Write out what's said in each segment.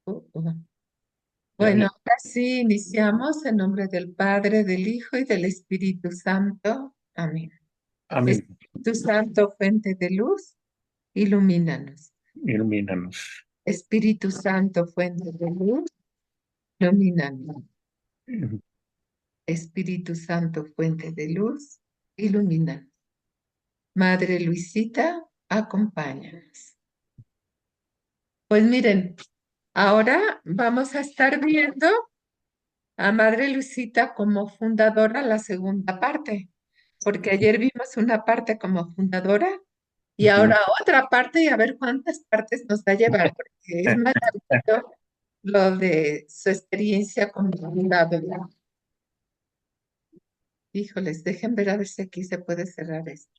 Ya, Bueno, ya. ahora sí iniciamos en nombre del Padre, del Hijo y del Espíritu Santo. Amén. Amén. Espíritu Santo, fuente de luz, ilumínanos. Ilumínanos. Espíritu Santo, fuente de luz, ilumínanos. Espíritu Santo, fuente de luz, ilumínanos. Madre Luisita, acompáñanos. Pues miren, ahora vamos a estar viendo a Madre Luisita como fundadora la segunda parte, porque ayer vimos una parte como fundadora y Ujú. ahora otra parte y a ver cuántas partes nos va a llevar, porque es maravilloso lo de su experiencia como fundadora. Híjoles, dejen ver a ver si aquí se puede cerrar esto.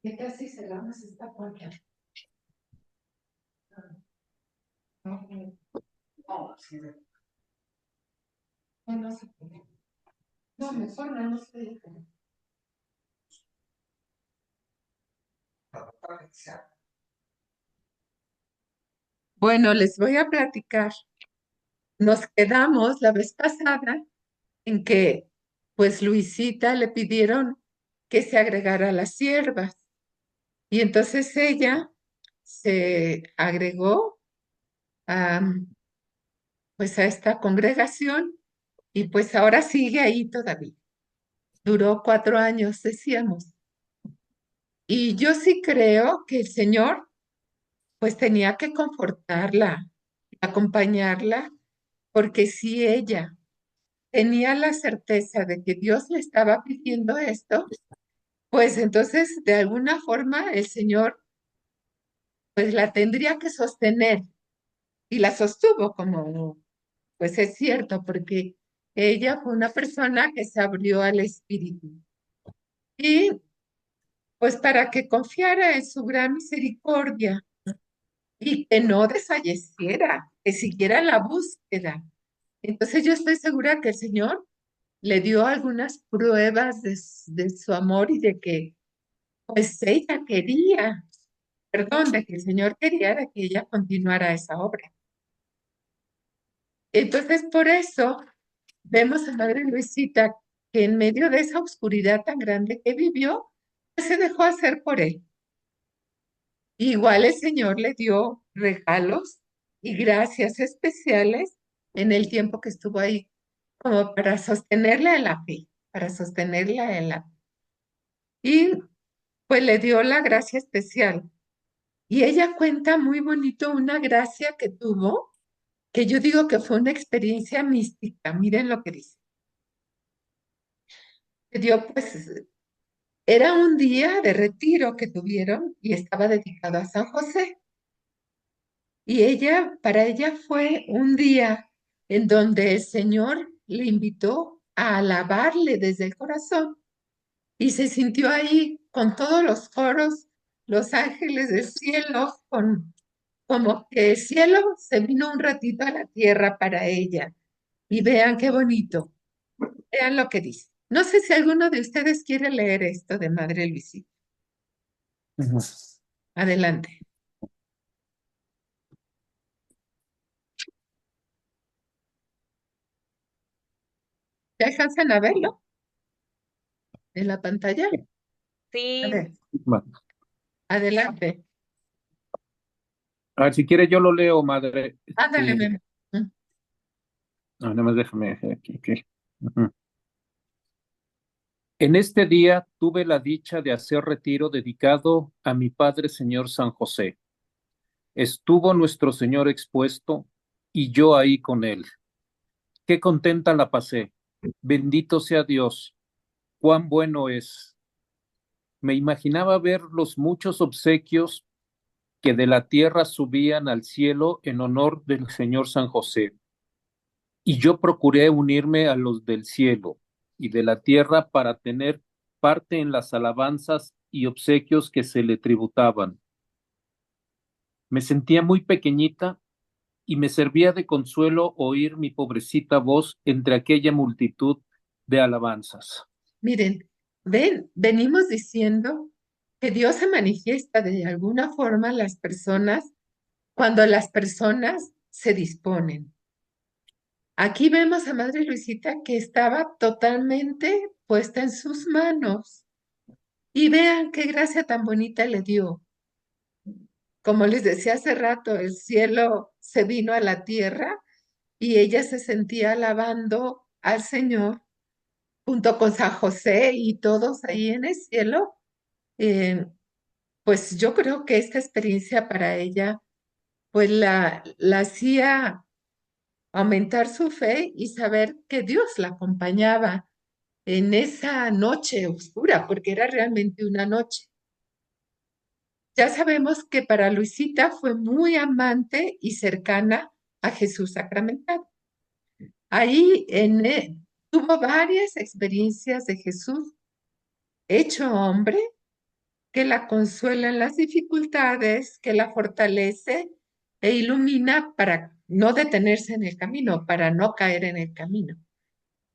¿Qué tal si cerramos esta puerta? No, no, sí, no se puede. No, mejor no, no se puede. Bueno, les voy a platicar. Nos quedamos la vez pasada en que, pues Luisita le pidieron que se agregara a las siervas y entonces ella se agregó a, pues a esta congregación y pues ahora sigue ahí todavía. Duró 4 años, decíamos. Y yo sí creo que el Señor pues tenía que confortarla, acompañarla, porque si ella tenía la certeza de que Dios le estaba pidiendo esto, pues entonces de alguna forma el Señor pues la tendría que sostener y la sostuvo como pues es cierto, porque ella fue una persona que se abrió al Espíritu y pues para que confiara en su gran misericordia y que no desfalleciera, que siguiera la búsqueda. Entonces yo estoy segura que el Señor le dio algunas pruebas de su amor y de que pues ella quería, perdón, de que el Señor quería de que ella continuara esa obra. Entonces por eso vemos a Madre Luisita que en medio de esa oscuridad tan grande que vivió, pues se dejó hacer por él. Igual el Señor le dio regalos y gracias especiales en el tiempo que estuvo ahí, como para sostenerla en la fe, para sostenerla en la fe. Y pues le dio la gracia especial. Y ella cuenta muy bonito una gracia que tuvo, que yo digo que fue una experiencia mística. Miren lo que dice. Le dio pues era un día de retiro que tuvieron y estaba dedicado a San José. Y ella, para ella fue un día en donde el Señor le invitó a alabarle desde el corazón y se sintió ahí con todos los coros, los ángeles del cielo, como que el cielo se vino un ratito a la tierra para ella. Y vean qué bonito, vean lo que dice. No sé si alguno de ustedes quiere leer esto de Madre Luisita. Ujú. Adelante. ¿Ya alcanzan a verlo en la pantalla? A Sí, ver, Bueno, adelante. a ver, si quiere yo lo leo, madre. Ándale, Memo. Mm. Nada más déjame aquí. Ujú. En este día tuve la dicha de hacer retiro dedicado a mi Padre Señor San José. Estuvo nuestro Señor expuesto y yo ahí con él. Qué contenta la pasé. Bendito sea Dios. Cuán bueno es. Me imaginaba ver los muchos obsequios que de la tierra subían al cielo en honor del Señor San José. Y yo procuré unirme a los del cielo y de la tierra para tener parte en las alabanzas y obsequios que se le tributaban. Me sentía muy pequeñita y me servía de consuelo oír mi pobrecita voz entre aquella multitud de alabanzas. Miren, ven, venimos diciendo que Dios se manifiesta de alguna forma a las personas cuando las personas se disponen. Aquí vemos a Madre Luisita que estaba totalmente puesta en sus manos. Y vean qué gracia tan bonita le dio. Como les decía hace rato, el cielo se vino a la tierra y ella se sentía alabando al Señor junto con San José y todos ahí en el cielo. Eh, pues yo creo que esta experiencia para ella, pues la hacía aumentar su fe y saber que Dios la acompañaba en esa noche oscura, porque era realmente una noche. Ya sabemos que para Luisita fue muy amante y cercana a Jesús sacramentado. Ahí tuvo varias experiencias de Jesús hecho hombre, que la consuela en las dificultades, que la fortalece e ilumina para no detenerse en el camino, para no caer en el camino.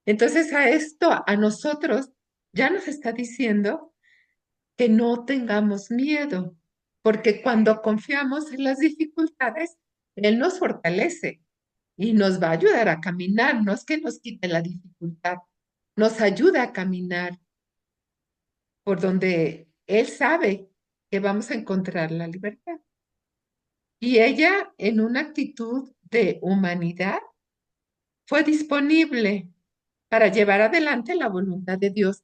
Entonces a esto, a nosotros, ya nos está diciendo que no tengamos miedo, porque cuando confiamos en las dificultades, Él nos fortalece y nos va a ayudar a caminar, no es que nos quite la dificultad, nos ayuda a caminar por donde Él sabe que vamos a encontrar la libertad. Y ella, en una actitud de humanidad, fue disponible para llevar adelante la voluntad de Dios.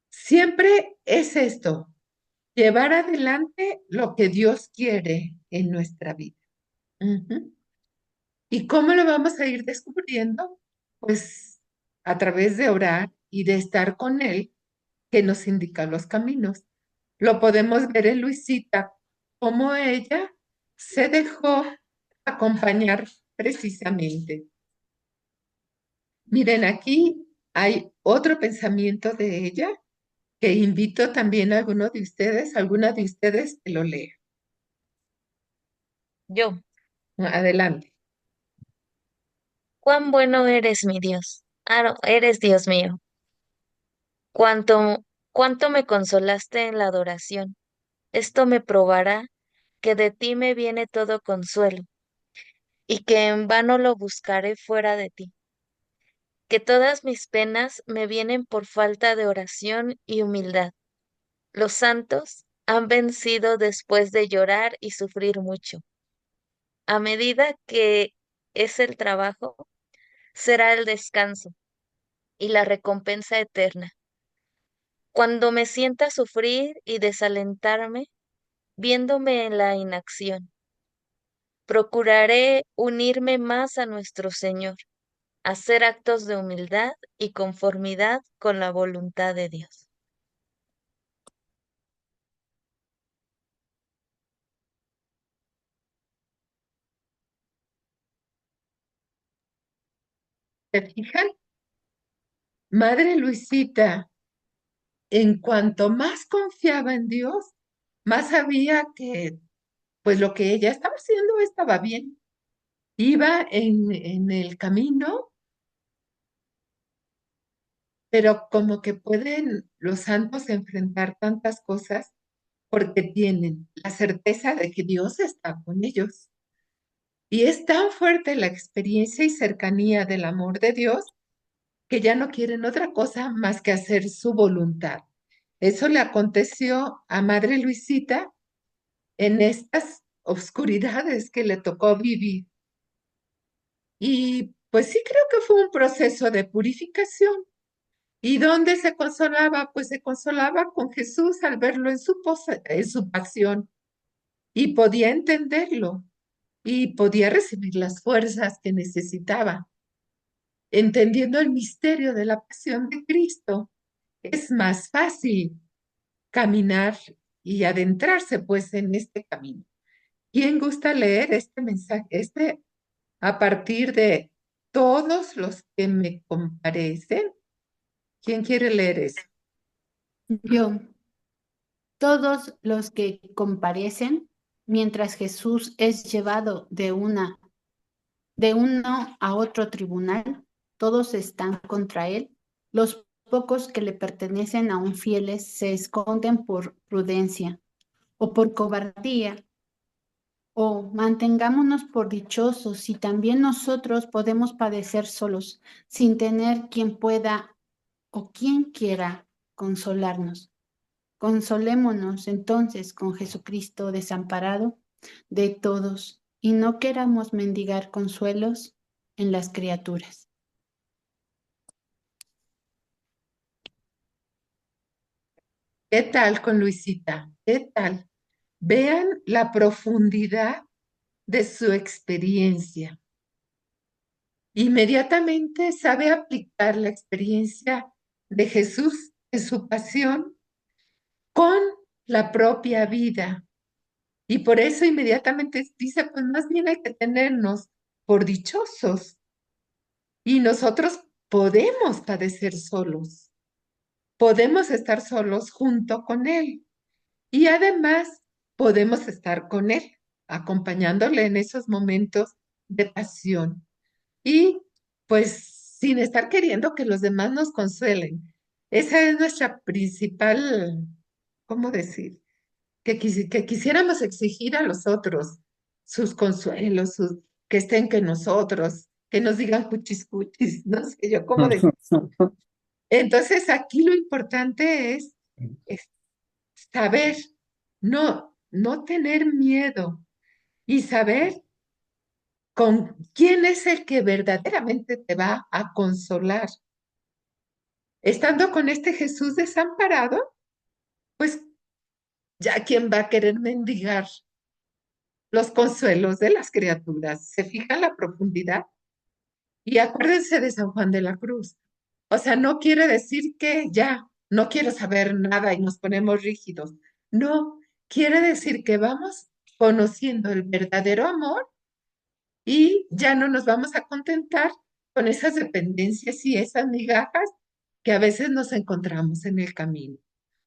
Siempre es esto, llevar adelante lo que Dios quiere en nuestra vida. Ujú. ¿Y cómo lo vamos a ir descubriendo? Pues a través de orar y de estar con Él, que nos indica los caminos. Lo podemos ver en Luisita, cómo ella se dejó acompañar precisamente. Miren, aquí hay otro pensamiento de ella que invito también a alguna de ustedes que lo lea. Yo, Adelante. cuán bueno eres, mi Dios. Ah, no, eres Dios mío. Cuánto me consolaste en la adoración. Esto me probará que de ti me viene todo consuelo y que en vano lo buscaré fuera de ti. Que todas mis penas me vienen por falta de oración y humildad. Los santos han vencido después de llorar y sufrir mucho. A medida que es el trabajo, será el descanso y la recompensa eterna. Cuando me sienta sufrir y desalentarme, viéndome en la inacción, procuraré unirme más a nuestro Señor, hacer actos de humildad y conformidad con la voluntad de Dios. ¿Se fijan? Madre Luisita, en cuanto más confiaba en Dios, más sabía que pues lo que ella estaba haciendo estaba bien. Iba en el camino, pero como que pueden los santos enfrentar tantas cosas porque tienen la certeza de que Dios está con ellos. Y es tan fuerte la experiencia y cercanía del amor de Dios que ya no quieren otra cosa más que hacer su voluntad. Eso le aconteció a Madre Luisita en estas obscuridades que le tocó vivir. Y pues sí creo que fue un proceso de purificación. ¿Y dónde se consolaba? Pues se consolaba con Jesús al verlo en su pasión y podía entenderlo y podía recibir las fuerzas que necesitaba. Entendiendo el misterio de la pasión de Cristo, es más fácil caminar y adentrarse pues en este camino. ¿Quién gusta leer este mensaje, a partir de todos los que me comparecen? ¿Quién quiere leer eso? Yo, todos los que comparecen, mientras Jesús es llevado de uno a otro tribunal, todos están contra él, los pocos que le pertenecen aún fieles se esconden por prudencia o por cobardía, o mantengámonos por dichosos si también nosotros podemos padecer solos, sin tener quien pueda o quien quiera consolarnos. Consolémonos entonces con Jesucristo desamparado de todos y no queramos mendigar consuelos en las criaturas. ¿Qué tal con Luisita? ¿Qué tal? Vean la profundidad de su experiencia. Inmediatamente sabe aplicar la experiencia de Jesús en su pasión con la propia vida. Y por eso inmediatamente dice, pues más bien hay que tenernos por dichosos. Y nosotros podemos padecer solos, podemos estar solos junto con Él. Y además podemos estar con Él, acompañándole en esos momentos de pasión. Y pues sin estar queriendo que los demás nos consuelen. Esa es nuestra principal, ¿cómo decir? Que quisiéramos exigir a los otros sus consuelos, que estén con nosotros, que nos digan cuchis cuchis, no sé yo cómo decir. Entonces aquí lo importante es saber, no tener miedo y saber con quién es el que verdaderamente te va a consolar. Estando con este Jesús desamparado, pues ya quién va a querer mendigar los consuelos de las criaturas. ¿Se fija la profundidad? Y acuérdense de San Juan de la Cruz. O sea, no quiere decir que ya no quiero saber nada y nos ponemos rígidos. No, quiere decir que vamos conociendo el verdadero amor y ya no nos vamos a contentar con esas dependencias y esas migajas que a veces nos encontramos en el camino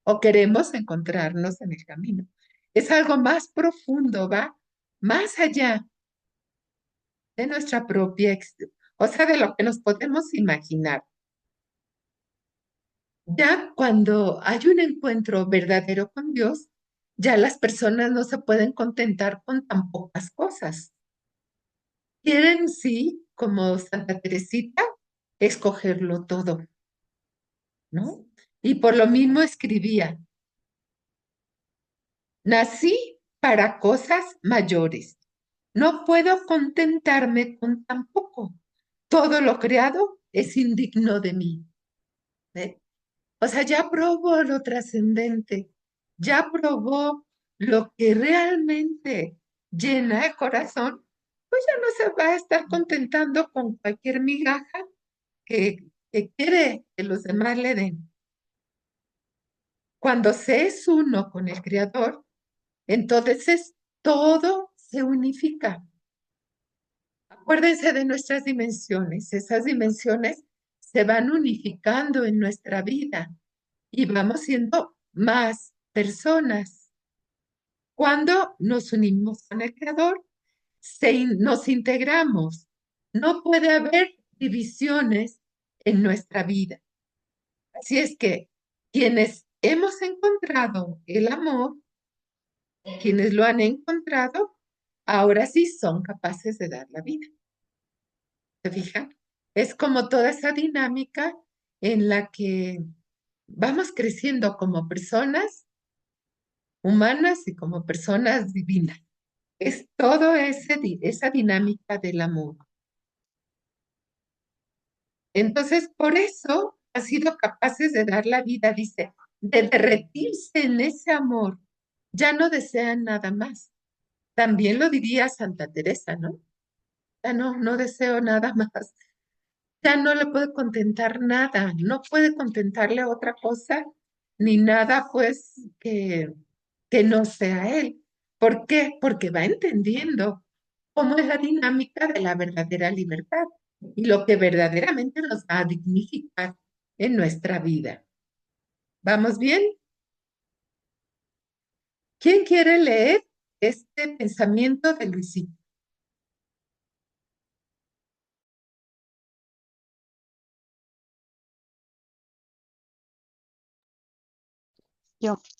o queremos encontrarnos en el camino. Es algo más profundo, va más allá de nuestra propia, o sea, de lo que nos podemos imaginar. Ya cuando hay un encuentro verdadero con Dios, ya las personas no se pueden contentar con tan pocas cosas. Quieren, sí, como Santa Teresita, escogerlo todo, ¿no? Y por lo mismo escribía, nací para cosas mayores. No puedo contentarme con tan poco. Todo lo creado es indigno de mí. ¿Ve? O sea, ya probó lo trascendente, ya probó lo que realmente llena el corazón, pues ya no se va a estar contentando con cualquier migaja que quiere que los demás le den. Cuando se es uno con el Creador, entonces todo se unifica. Acuérdense de nuestras dimensiones, esas dimensiones se van unificando en nuestra vida y vamos siendo más personas. Cuando nos unimos con el Creador, nos integramos. No puede haber divisiones en nuestra vida. Así es que quienes hemos encontrado el amor, quienes lo han encontrado, ahora sí son capaces de dar la vida. ¿Se fijan? Es como toda esa dinámica en la que vamos creciendo como personas humanas y como personas divinas. Es todo esa dinámica del amor. Entonces, por eso ha sido capaces de dar la vida, dice, de derretirse en ese amor. Ya no desean nada más. También lo diría Santa Teresa, ¿no? Ya no deseo nada más. Ya no le puede contentar nada, no puede contentarle otra cosa, ni nada, pues, que no sea él. ¿Por qué? Porque va entendiendo cómo es la dinámica de la verdadera libertad y lo que verdaderamente nos va a dignificar en nuestra vida. ¿Vamos bien? ¿Quién quiere leer este pensamiento de Luisito?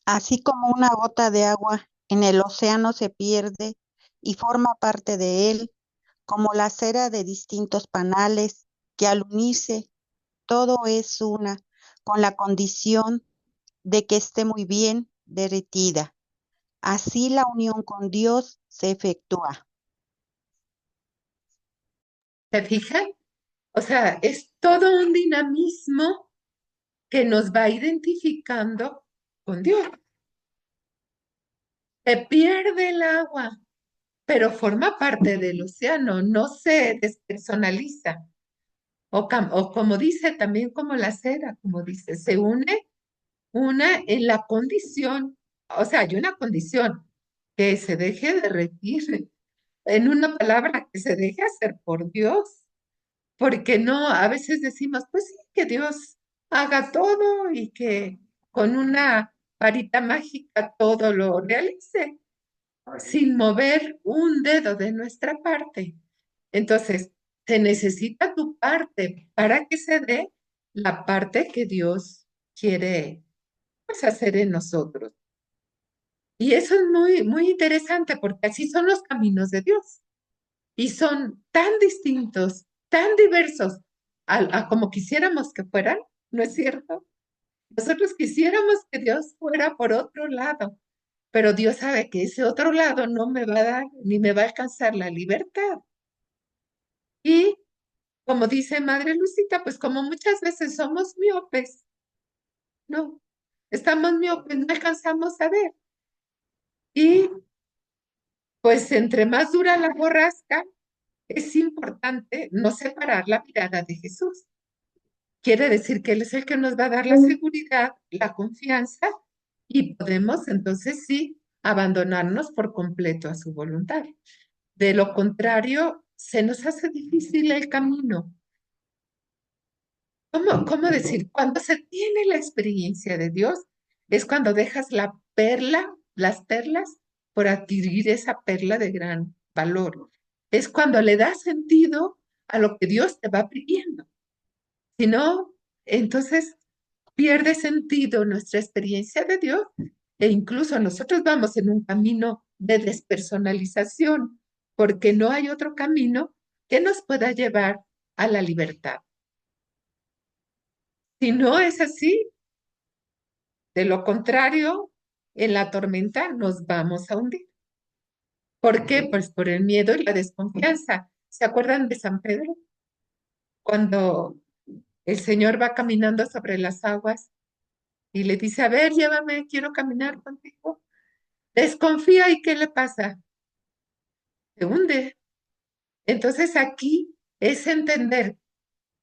Así como una gota de agua en el océano se pierde y forma parte de él, como la cera de distintos panales, que al unirse todo es una, con la condición de que esté muy bien derretida. Así la unión con Dios se efectúa. ¿Se fijan? O sea, es todo un dinamismo que nos va identificando con Dios. Se pierde el agua, pero forma parte del océano, no se despersonaliza. O como dice, también como la cera, como dice, se une una en la condición, o sea, hay una condición, que se deje derretir, en una palabra, que se deje hacer por Dios, porque no, a veces decimos, pues sí, que Dios haga todo y que con una varita mágica todo lo realice, sin mover un dedo de nuestra parte. Entonces, se necesita tu parte para que se dé la parte que Dios quiere, pues, hacer en nosotros. Y eso es muy, muy interesante porque así son los caminos de Dios. Y son tan distintos, tan diversos a como quisiéramos que fueran, ¿no es cierto? Nosotros quisiéramos que Dios fuera por otro lado, pero Dios sabe que ese otro lado no me va a dar ni me va a alcanzar la libertad. Y como dice Madre Lucita, pues como muchas veces somos miopes, ¿no? Estamos miopes, no alcanzamos a ver. Y pues entre más dura la borrasca, es importante no separar la mirada de Jesús. Quiere decir que Él es el que nos va a dar la seguridad, la confianza y podemos entonces sí abandonarnos por completo a su voluntad. De lo contrario, se nos hace difícil el camino. ¿Cómo decir? Cuando se tiene la experiencia de Dios, es cuando dejas la perla, las perlas, por adquirir esa perla de gran valor. Es cuando le das sentido a lo que Dios te va pidiendo. Si no, entonces pierde sentido nuestra experiencia de Dios e incluso nosotros vamos en un camino de despersonalización, porque no hay otro camino que nos pueda llevar a la libertad. Si no es así, de lo contrario, en la tormenta nos vamos a hundir. ¿Por qué? Pues por el miedo y la desconfianza. ¿Se acuerdan de San Pedro? Cuando el Señor va caminando sobre las aguas y le dice, a ver, llévame, quiero caminar contigo. Desconfía y ¿qué le pasa? Se hunde. Entonces aquí es entender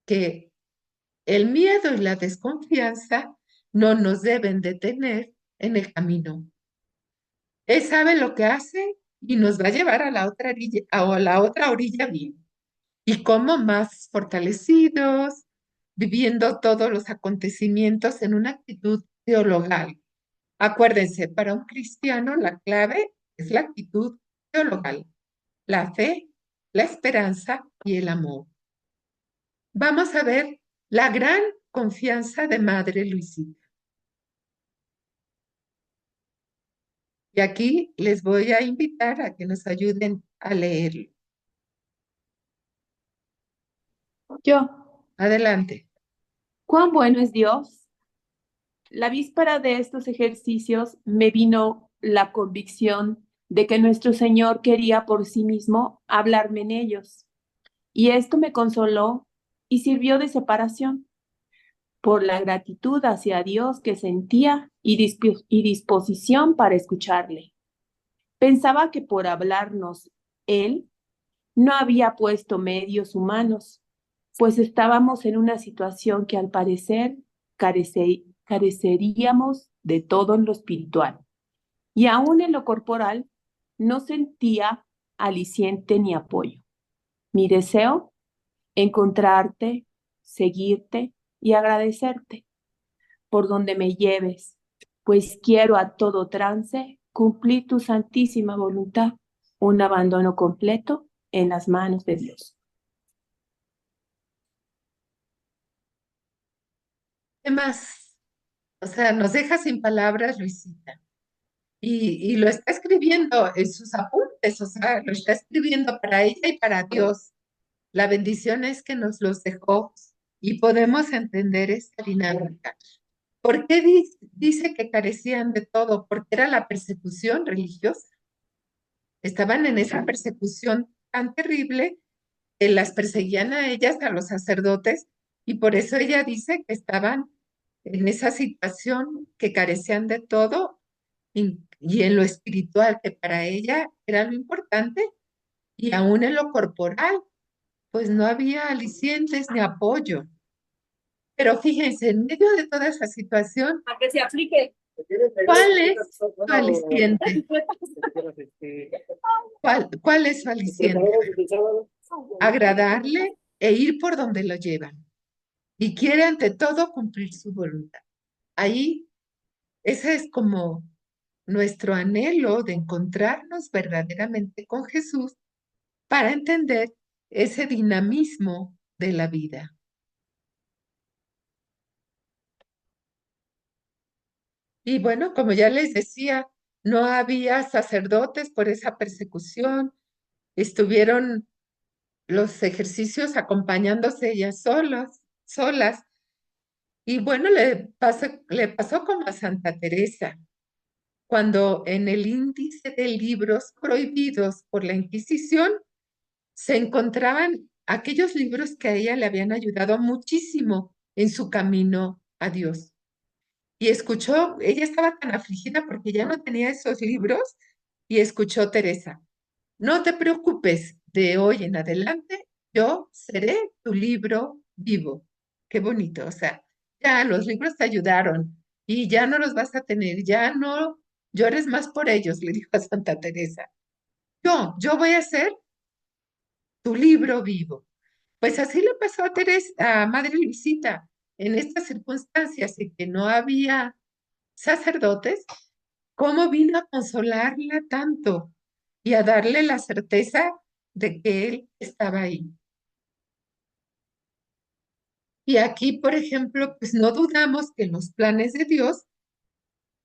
que el miedo y la desconfianza no nos deben detener en el camino. Él sabe lo que hace y nos va a llevar a la otra orilla, a la otra orilla bien. Y como más fortalecidos, viviendo todos los acontecimientos en una actitud teologal. Acuérdense, para un cristiano la clave es la actitud teologal, la fe, la esperanza y el amor. Vamos a ver la gran confianza de Madre Luisita. Y aquí les voy a invitar a que nos ayuden a leerlo. Yo, Adelante. cuán bueno es Dios. La víspera de estos ejercicios me vino la convicción de que nuestro Señor quería por sí mismo hablarme en ellos, y esto me consoló y sirvió de separación por la gratitud hacia Dios que sentía y disposición para escucharle. Pensaba que por hablarnos Él no había puesto medios humanos, pues estábamos en una situación que al parecer careceríamos de todo en lo espiritual. Y aún en lo corporal no sentía aliciente ni apoyo. Mi deseo, encontrarte, seguirte y agradecerte por donde me lleves, pues quiero a todo trance cumplir tu santísima voluntad, un abandono completo en las manos de Dios. ¿Qué más O sea, nos deja sin palabras, Luisita. Y lo está escribiendo en sus apuntes, o sea, lo está escribiendo para ella y para Dios. La bendición es que nos los dejó y podemos entender esta dinámica. ¿Por qué dice que carecían de todo? Porque era la persecución religiosa. Estaban en esa persecución tan terrible que las perseguían a ellas, a los sacerdotes, y por eso ella dice que estaban en esa situación, que carecían de todo y en lo espiritual, que para ella era lo importante, y aún en lo corporal, pues no había alicientes ni apoyo. Pero fíjense, en medio de toda esa situación, A que se aplique. ¿cuál es su aliciente? ¿Cuál es su aliciente? Agradarle e ir por donde lo llevan. Y quiere ante todo cumplir su voluntad. Ahí, ese es como nuestro anhelo de encontrarnos verdaderamente con Jesús para entender ese dinamismo de la vida. Y bueno, como ya les decía, no había sacerdotes por esa persecución, estuvieron los ejercicios acompañándose ellas solas. Y bueno, le pasó como a Santa Teresa, cuando en el índice de libros prohibidos por la Inquisición se encontraban aquellos libros que a ella le habían ayudado muchísimo en su camino a Dios. Y escuchó, ella estaba tan afligida porque ya no tenía esos libros y escuchó Teresa, no te preocupes, de hoy en adelante yo seré tu libro vivo. Qué bonito, o sea, ya los libros te ayudaron y ya no los vas a tener, ya no llores más por ellos, le dijo a Santa Teresa. Yo voy a ser tu libro vivo. Pues así le pasó a Teresa, a Madre Luisita, en estas circunstancias en que no había sacerdotes, cómo vino a consolarla tanto y a darle la certeza de que él estaba ahí. Y aquí, por ejemplo, pues no dudamos que en los planes de Dios,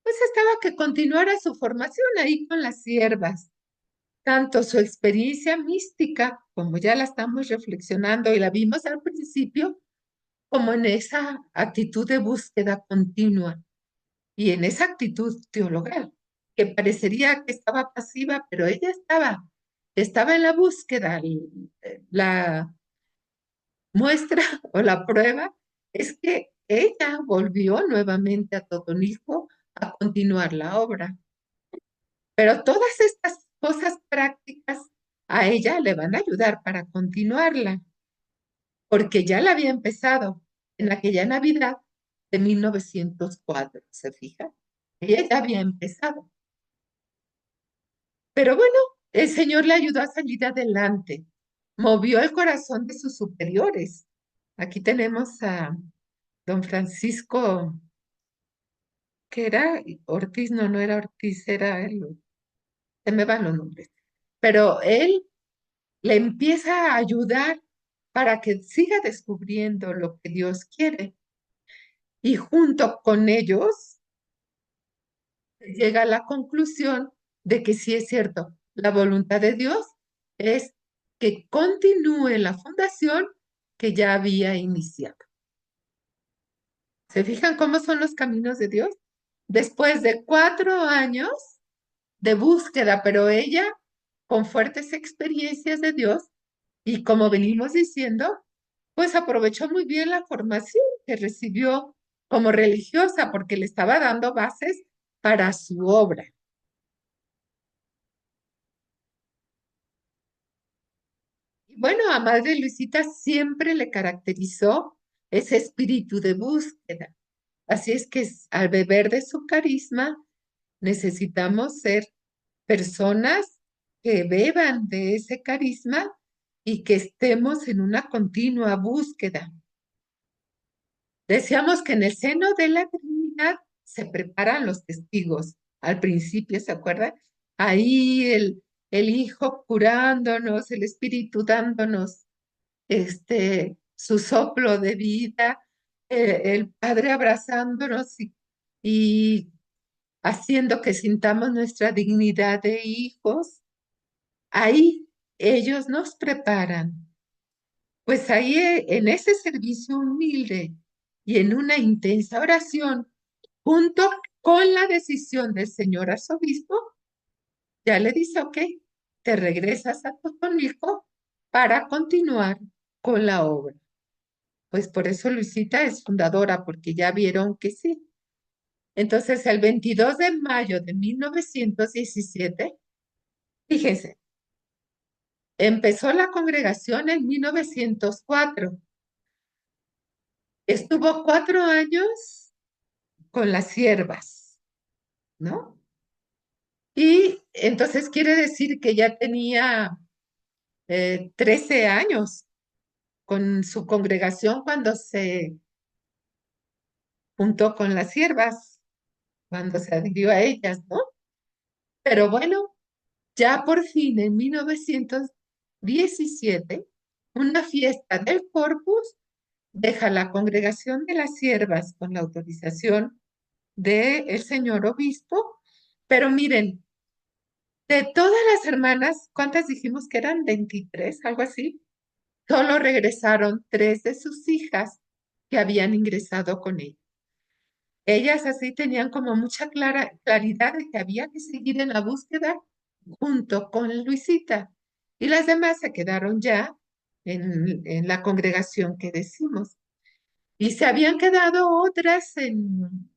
pues estaba que continuara su formación ahí con las siervas, tanto su experiencia mística, como ya la estamos reflexionando y la vimos al principio, como en esa actitud de búsqueda continua y en esa actitud teologal, que parecería que estaba pasiva, pero ella estaba en la búsqueda. La muestra o la prueba es que ella volvió nuevamente a Totonilco a continuar la obra. Pero todas estas cosas prácticas a ella le van a ayudar para continuarla, porque ya la había empezado en aquella Navidad de 1904, ¿se fija? Ella ya había empezado. Pero bueno, el Señor le ayudó a salir adelante, movió el corazón de sus superiores. Aquí tenemos a don Francisco, que era Ortiz, no, no era Ortiz, era él, se me van los nombres. Pero él le empieza a ayudar para que siga descubriendo lo que Dios quiere. Y junto con ellos llega a la conclusión de que sí es cierto, la voluntad de Dios es que continúe la fundación que ya había iniciado. ¿Se fijan cómo son los caminos de Dios? Después de 4 años de búsqueda, pero ella con fuertes experiencias de Dios y como venimos diciendo, pues aprovechó muy bien la formación que recibió como religiosa porque le estaba dando bases para su obra. Y bueno, a Madre Luisita siempre le caracterizó ese espíritu de búsqueda. Así es que al beber de su carisma, necesitamos ser personas que beban de ese carisma y que estemos en una continua búsqueda. Decíamos que en el seno de la Trinidad se preparan los testigos. Al principio, ¿se acuerdan? Ahí el Hijo curándonos, el Espíritu dándonos su soplo de vida, el Padre abrazándonos y haciendo que sintamos nuestra dignidad de hijos, ahí ellos nos preparan. Pues ahí en ese servicio humilde y en una intensa oración, junto con la decisión del señor arzobispo, ya le dice, ok, te regresas a Totonilco para continuar con la obra. Pues por eso Luisita es fundadora, porque ya vieron que sí. Entonces, el 22 de mayo de 1917, fíjense, empezó la congregación en 1904. Estuvo 4 años con las siervas, ¿no? Y entonces quiere decir que ya tenía 13 años con su congregación cuando se juntó con las siervas, cuando se adhirió a ellas, ¿no? Pero bueno, ya por fin en 1917, una fiesta del Corpus deja la congregación de las siervas con la autorización del señor obispo, pero miren, de todas las hermanas, ¿cuántas dijimos que eran? 23, algo así. Solo regresaron 3 de sus hijas que habían ingresado con ella. Ellas así tenían como mucha claridad de que había que seguir en la búsqueda junto con Luisita. Y las demás se quedaron ya en la congregación que decimos. Y se habían quedado otras en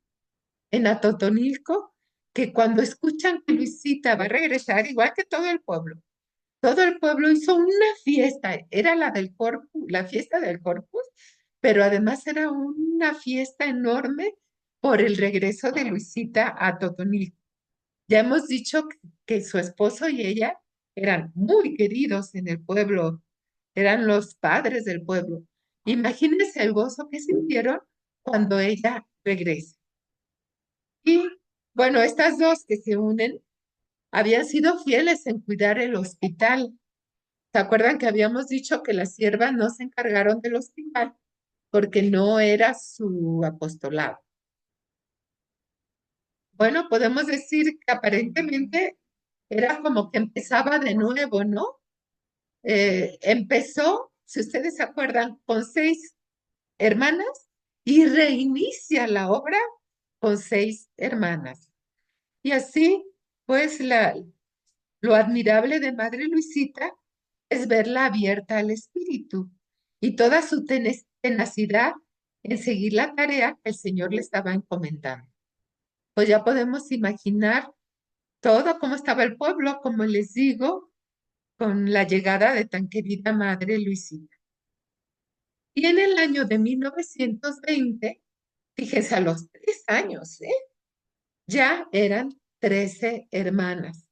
Atotonilco, que cuando escuchan que Luisita va a regresar, igual que todo el pueblo hizo una fiesta, era la del Corpus, la fiesta del Corpus, pero además era una fiesta enorme por el regreso de Luisita a Totonilco. Ya hemos dicho que su esposo y ella eran muy queridos en el pueblo, eran los padres del pueblo. Imagínense el gozo que sintieron cuando ella regresa. Y bueno, estas dos que se unen habían sido fieles en cuidar el hospital. ¿Se acuerdan que habíamos dicho que las siervas no se encargaron del hospital porque no era su apostolado? Bueno, podemos decir que aparentemente era como que empezaba de nuevo, ¿no? Empezó, si ustedes se acuerdan, con 6 hermanas y reinicia la obra con 6 hermanas. Y así, pues, lo admirable de Madre Luisita es verla abierta al espíritu y toda su tenacidad en seguir la tarea que el Señor le estaba encomendando. Pues ya podemos imaginar todo cómo estaba el pueblo, como les digo, con la llegada de tan querida Madre Luisita. Y en el año de 1920, fíjense, a los 3 años, ya eran 13 hermanas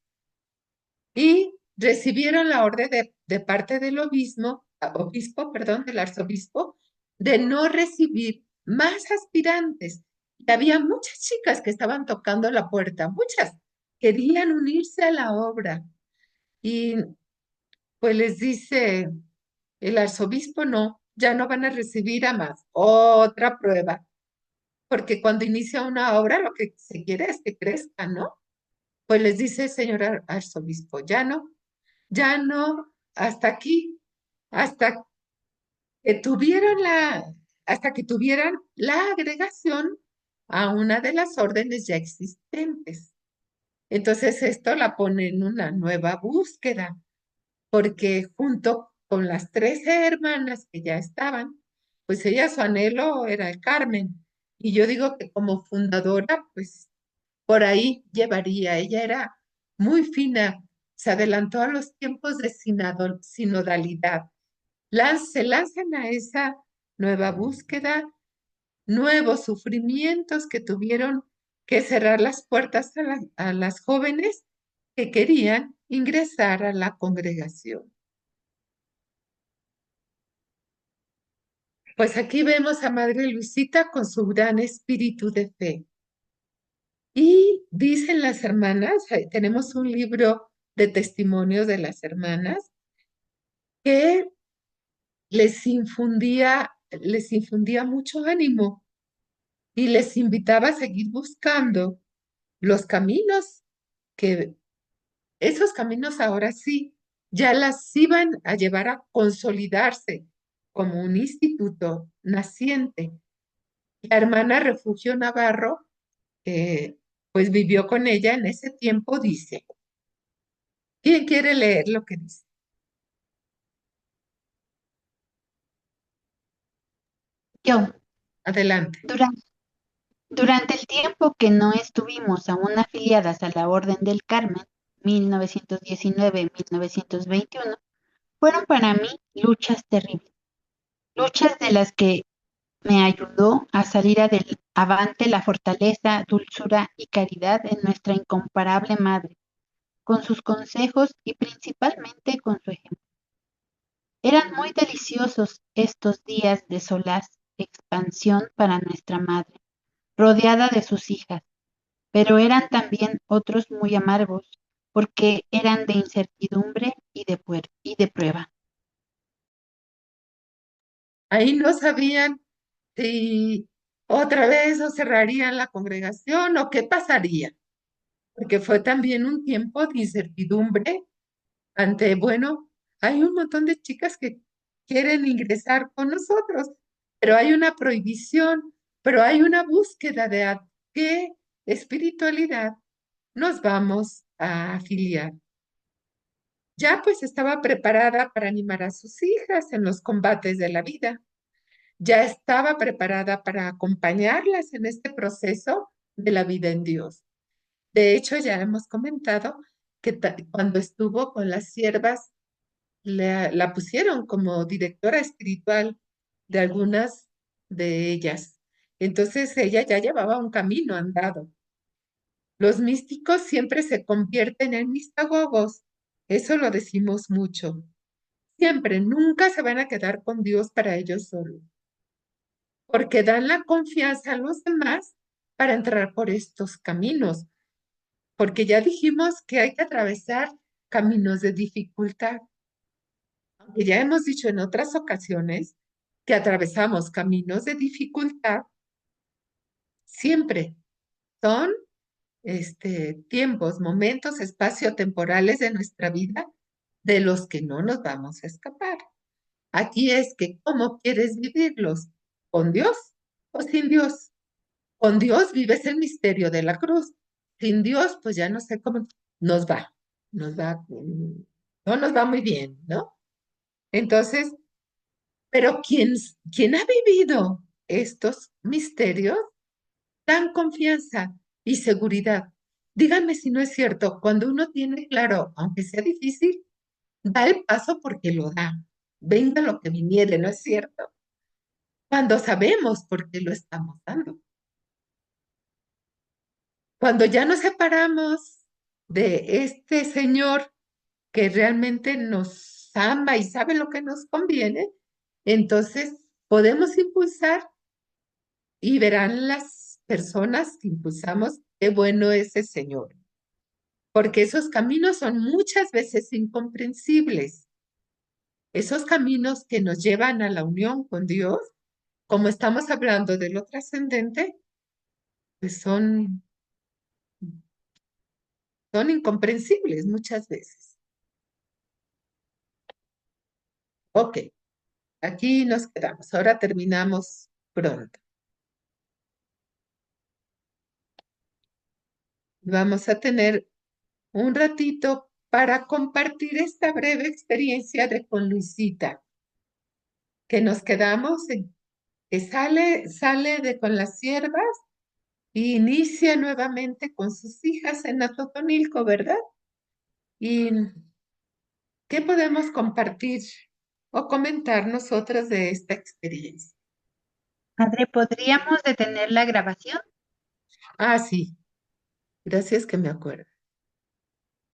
y recibieron la orden de parte del obispo, del arzobispo, de no recibir más aspirantes. Y había muchas chicas que estaban tocando la puerta, muchas querían unirse a la obra. Y pues les dice el arzobispo, no, ya no van a recibir a más. Otra prueba, porque cuando inicia una obra lo que se quiere es que crezca, ¿no? Pues les dice el señor arzobispo, ya no, hasta aquí, hasta que hasta que tuvieran la agregación a una de las órdenes ya existentes. Entonces esto la pone en una nueva búsqueda, porque junto con las 13 hermanas que ya estaban, pues ella su anhelo era el Carmen. Y yo digo que como fundadora, pues por ahí llevaría. Ella era muy fina, se adelantó a los tiempos de sinodalidad. Se lanzan a esa nueva búsqueda, nuevos sufrimientos que tuvieron que cerrar las puertas a las jóvenes que querían ingresar a la congregación. Pues aquí vemos a Madre Luisita con su gran espíritu de fe. Y dicen las hermanas, tenemos un libro de testimonios de las hermanas, que les infundía mucho ánimo y les invitaba a seguir buscando los caminos, que esos caminos ahora sí ya las iban a llevar a consolidarse como un instituto naciente. La hermana Refugio Navarro, pues vivió con ella en ese tiempo, dice. ¿Quién quiere leer lo que dice? Yo, Adelante. durante el tiempo que no estuvimos aún afiliadas a la Orden del Carmen, 1919-1921, fueron para mí luchas terribles, luchas de las que me ayudó a salir avante la fortaleza, dulzura y caridad de nuestra incomparable Madre, con sus consejos y principalmente con su ejemplo. Eran muy deliciosos estos días de solaz, expansión para nuestra Madre, rodeada de sus hijas, pero eran también otros muy amargos, porque eran de incertidumbre y de prueba. Ahí no sabían si otra vez o cerrarían la congregación o qué pasaría, porque fue también un tiempo de incertidumbre ante, bueno, hay un montón de chicas que quieren ingresar con nosotros, pero hay una prohibición, pero hay una búsqueda de a qué espiritualidad nos vamos a afiliar. Ya pues estaba preparada para animar a sus hijas en los combates de la vida. Ya estaba preparada para acompañarlas en este proceso de la vida en Dios. De hecho, ya hemos comentado que cuando estuvo con las siervas, la pusieron como directora espiritual de algunas de ellas. Entonces ella ya llevaba un camino andado. Los místicos siempre se convierten en mistagogos. Eso lo decimos mucho. Siempre, nunca se van a quedar con Dios para ellos solos, porque dan la confianza a los demás para entrar por estos caminos, porque ya dijimos que hay que atravesar caminos de dificultad, aunque ya hemos dicho en otras ocasiones que atravesamos caminos de dificultad, siempre son tiempos, momentos espacio-temporales de nuestra vida de los que no nos vamos a escapar. Aquí es que, ¿cómo quieres vivirlos? ¿Con Dios o sin Dios? Con Dios vives el misterio de la cruz. Sin Dios, pues ya no sé cómo no nos va muy bien, ¿no? Entonces, pero quien ha vivido estos misterios, dan confianza y seguridad. Díganme si no es cierto, cuando uno tiene claro, aunque sea difícil, da el paso porque lo da. Venga lo que viniere, ¿no es cierto? Cuando sabemos por qué lo estamos dando. Cuando ya nos separamos de este Señor que realmente nos ama y sabe lo que nos conviene, entonces podemos impulsar y verán las personas que impulsamos qué bueno es el Señor, porque esos caminos son muchas veces incomprensibles. Esos caminos que nos llevan a la unión con Dios, como estamos hablando de lo trascendente, pues son incomprensibles muchas veces. Ok, aquí nos quedamos. Ahora terminamos pronto. Vamos a tener un ratito para compartir esta breve experiencia de con Luisita, que nos quedamos en que sale de con las siervas e inicia nuevamente con sus hijas en Atotonilco, ¿verdad? ¿Y qué podemos compartir o comentar nosotras de esta experiencia? Madre, ¿podríamos detener la grabación? Ah, sí, gracias que me acuerdo.